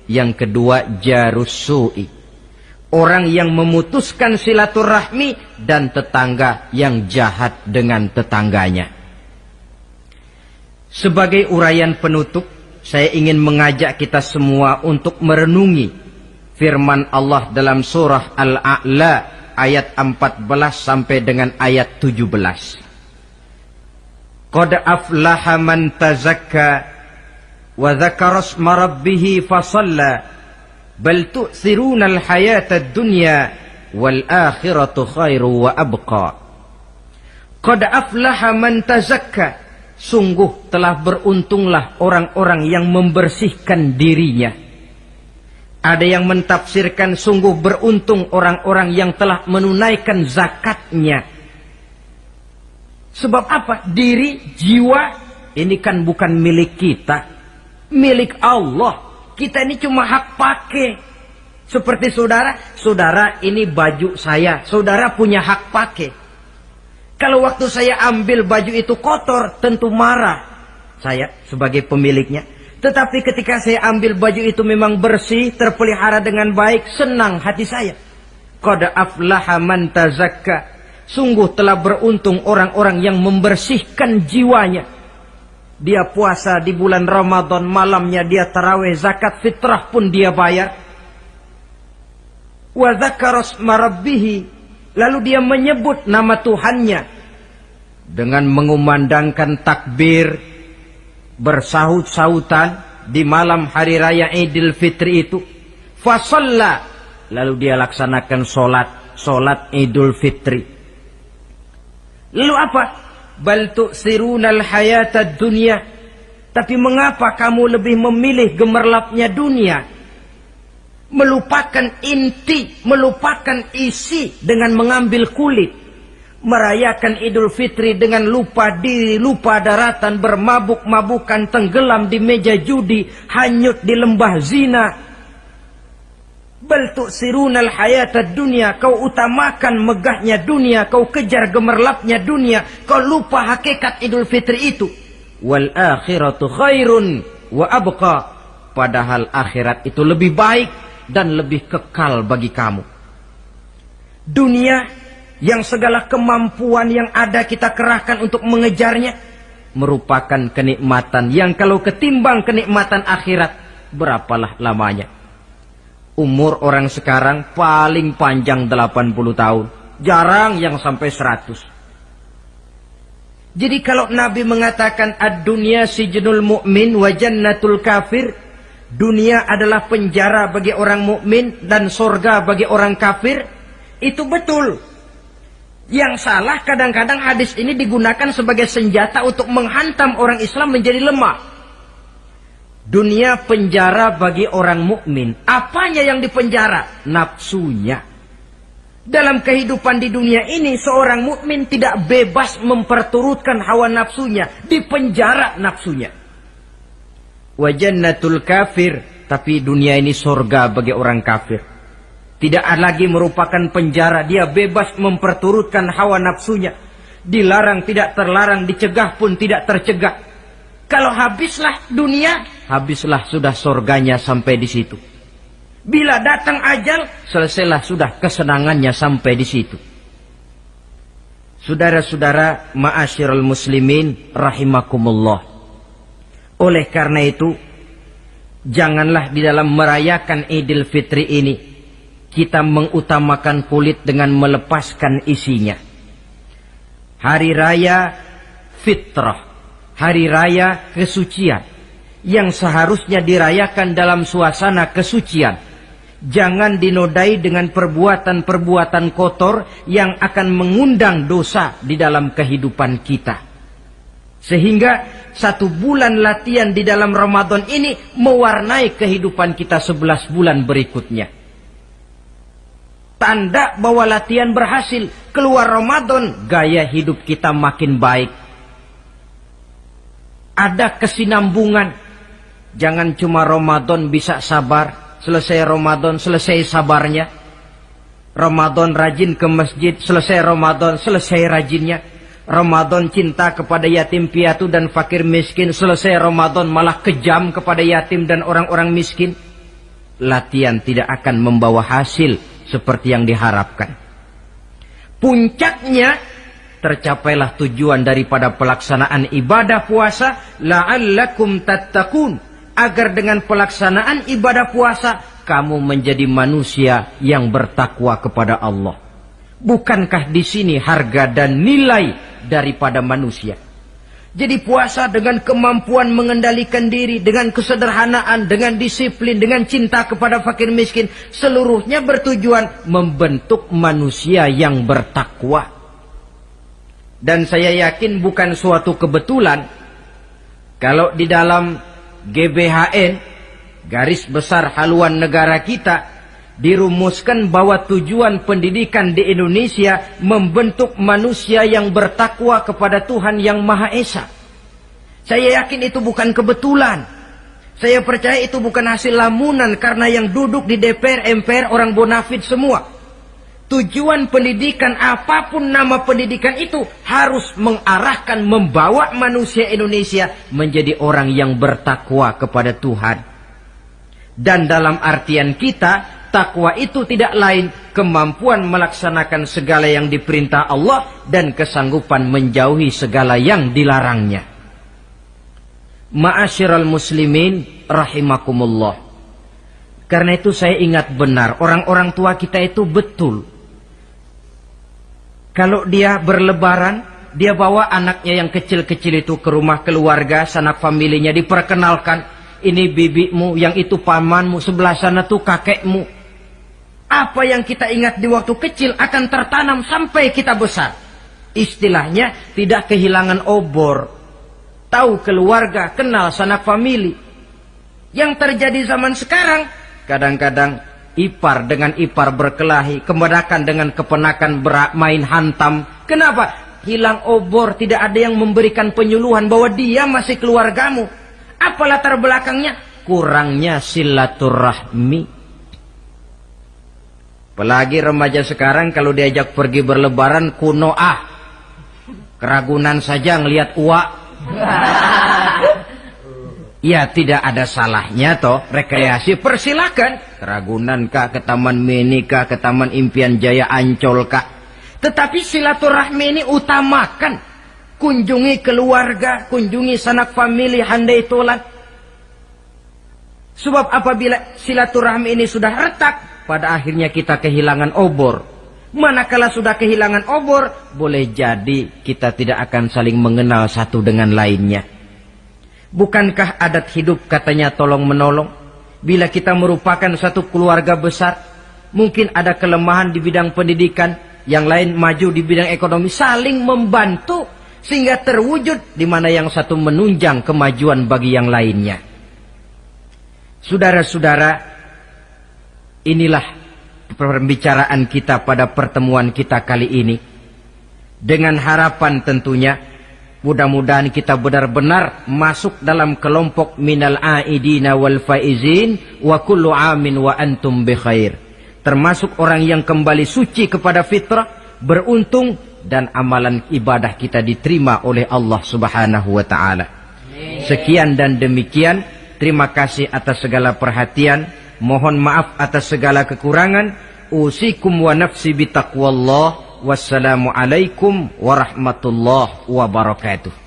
yang kedua jarus su'i. Orang yang memutuskan silaturahmi dan tetangga yang jahat dengan tetangganya. Sebagai uraian penutup, saya ingin mengajak kita semua untuk merenungi firman Allah dalam surah Al-A'la ayat 14 sampai dengan ayat 17. Qad aflaha man tazakka wa dzakara isma rabbih fasalla bal tu'thiruna al-hayata ad-dunya wal akhiratu khairu wa abqa. Qad aflaha man tazakka, sungguh telah beruntunglah orang-orang yang membersihkan dirinya. Ada yang mentafsirkan sungguh beruntung orang-orang yang telah menunaikan zakatnya. Sebab apa? Diri, jiwa, ini kan bukan milik kita, milik Allah. Kita ini cuma hak pakai. Seperti saudara, saudara ini baju saya, saudara punya hak pakai. Kalau waktu saya ambil baju itu kotor, tentu marah saya sebagai pemiliknya. Tetapi ketika saya ambil baju itu memang bersih, terpelihara dengan baik, senang hati saya. Qad aflaha man tazakka. Sungguh telah beruntung orang-orang yang membersihkan jiwanya. Dia puasa di bulan Ramadan, malamnya dia tarawih, zakat fitrah pun dia bayar. Wa dzakara isma rabbih. Lalu dia menyebut nama Tuhannya dengan mengumandangkan takbir, bersahut-sahutan di malam hari raya Idul Fitri itu. Fasalla, lalu dia laksanakan solat Idul Fitri. Lalu apa? Bal tu'sirunal hayatad dunya. Tapi mengapa kamu lebih memilih gemerlapnya dunia? Melupakan inti, melupakan isi dengan mengambil kulit. Merayakan Idul Fitri dengan lupa diri, lupa daratan, bermabuk-mabukan, tenggelam di meja judi, hanyut di lembah zina. Bal tu'sirunal hayatad dunya. Kau utamakan megahnya dunia, kau kejar gemerlapnya dunia, kau lupa hakikat Idul Fitri itu. Wal akhiratu khairun wa abqa. Padahal akhirat itu lebih baik dan lebih kekal bagi kamu. Dunia yang segala kemampuan yang ada kita kerahkan untuk mengejarnya merupakan kenikmatan yang kalau ketimbang kenikmatan akhirat, berapalah lamanya. Umur orang sekarang paling panjang 80 tahun. Jarang yang sampai 100. Jadi kalau Nabi mengatakan ad-dunya sijnul mu'min wa jannatul kafir, dunia adalah penjara bagi orang mukmin dan surga bagi orang kafir, itu betul. Yang salah kadang-kadang hadis ini digunakan sebagai senjata untuk menghantam orang Islam menjadi lemah. Dunia penjara bagi orang mukmin. Apanya yang dipenjara? Nafsunya. Dalam kehidupan di dunia ini seorang mukmin tidak bebas memperturutkan hawa nafsunya, dipenjara nafsunya. Wa jannatul kafir, tapi dunia ini surga bagi orang kafir. Tidak lagi merupakan penjara, dia bebas memperturutkan hawa nafsunya. Dilarang tidak terlarang, dicegah pun tidak tercegah. Kalau habislah dunia, habislah sudah surganya sampai di situ. Bila datang ajal, selesailah sudah kesenangannya sampai di situ. Saudara-saudara ma'asyiral muslimin rahimakumullah. Oleh karena itu, janganlah di dalam merayakan Idul Fitri ini kita mengutamakan kulit dengan melepaskan isinya. Hari raya fitrah, hari raya kesucian yang seharusnya dirayakan dalam suasana kesucian, jangan dinodai dengan perbuatan-perbuatan kotor yang akan mengundang dosa di dalam kehidupan kita. Sehingga 1 bulan latihan di dalam Ramadan ini mewarnai kehidupan kita 11 bulan berikutnya. Tanda bahwa latihan berhasil. Keluar Ramadan, gaya hidup kita makin baik. Ada kesinambungan. Jangan cuma Ramadan bisa sabar, selesai Ramadan selesai sabarnya. Ramadan rajin ke masjid, selesai Ramadan selesai rajinnya. Ramadan cinta kepada yatim piatu dan fakir miskin, selesai Ramadan malah kejam kepada yatim dan orang-orang miskin. Latihan tidak akan membawa hasil seperti yang diharapkan. Puncaknya, tercapailah tujuan daripada pelaksanaan ibadah puasa, la'allakum tattaqun, agar dengan pelaksanaan ibadah puasa kamu menjadi manusia yang bertakwa kepada Allah. Bukankah di sini harga dan nilai daripada manusia? Jadi puasa dengan kemampuan mengendalikan diri, dengan kesederhanaan, dengan disiplin, dengan cinta kepada fakir miskin, seluruhnya bertujuan membentuk manusia yang bertakwa. Dan saya yakin bukan suatu kebetulan kalau di dalam GBHN, garis besar haluan negara kita, dirumuskan bahwa tujuan pendidikan di Indonesia membentuk manusia yang bertakwa kepada Tuhan yang Maha Esa. Saya yakin itu bukan kebetulan. Saya percaya itu bukan hasil lamunan karena yang duduk di DPR, MPR orang bonafid semua. Tujuan pendidikan, apapun nama pendidikan itu, harus mengarahkan, membawa manusia Indonesia menjadi orang yang bertakwa kepada Tuhan. Dan dalam artian kita, takwa itu tidak lain kemampuan melaksanakan segala yang diperintah Allah dan kesanggupan menjauhi segala yang dilarangnya. Ma'asyiral muslimin rahimakumullah. Karena itu saya ingat benar, orang-orang tua kita itu betul. Kalau dia berlebaran, dia bawa anaknya yang kecil-kecil itu ke rumah keluarga, sanak familinya, diperkenalkan. Ini bibimu, yang itu pamanmu, sebelah sana tuh kakekmu. Apa yang kita ingat di waktu kecil akan tertanam sampai kita besar. Istilahnya tidak kehilangan obor. Tahu keluarga, kenal sanak famili. Yang terjadi zaman sekarang, kadang-kadang ipar dengan ipar berkelahi, keponakan dengan keponakan bermain hantam. Kenapa? Hilang obor, tidak ada yang memberikan penyuluhan bahwa dia masih keluargamu. Apa latar belakangnya? Kurangnya silaturahmi. Apalagi remaja sekarang kalau diajak pergi berlebaran kuno keragunan saja ngelihat uak. Ya tidak ada salahnya toh, rekreasi persilakan. Keragunan kah, ke Taman Mini kah, ke Taman Impian Jaya Ancol kah. Tetapi silaturahmi ini utamakan. Kunjungi keluarga, kunjungi sanak famili, handai tolan. Sebab apabila silaturahmi ini sudah retak, pada akhirnya kita kehilangan obor. Manakala sudah kehilangan obor, boleh jadi kita tidak akan saling mengenal satu dengan lainnya. Bukankah adat hidup katanya tolong menolong? Bila kita merupakan satu keluarga besar, mungkin ada kelemahan di bidang pendidikan, yang lain maju di bidang ekonomi, saling membantu sehingga terwujud di mana yang satu menunjang kemajuan bagi yang lainnya. Saudara-saudara, inilah pembicaraan kita pada pertemuan kita kali ini. Dengan harapan tentunya mudah-mudahan kita benar-benar masuk dalam kelompok minal aidina wal faizin wa kullu amin wa antum bi khair. Termasuk orang yang kembali suci kepada fitrah, beruntung dan amalan ibadah kita diterima oleh Allah Subhanahu wa taala. Sekian dan demikian, terima kasih atas segala perhatian, mohon maaf atas segala kekurangan. Usikum wa nafsi bitaqwallah. Wassalamualaikum warahmatullahi wabarakatuh.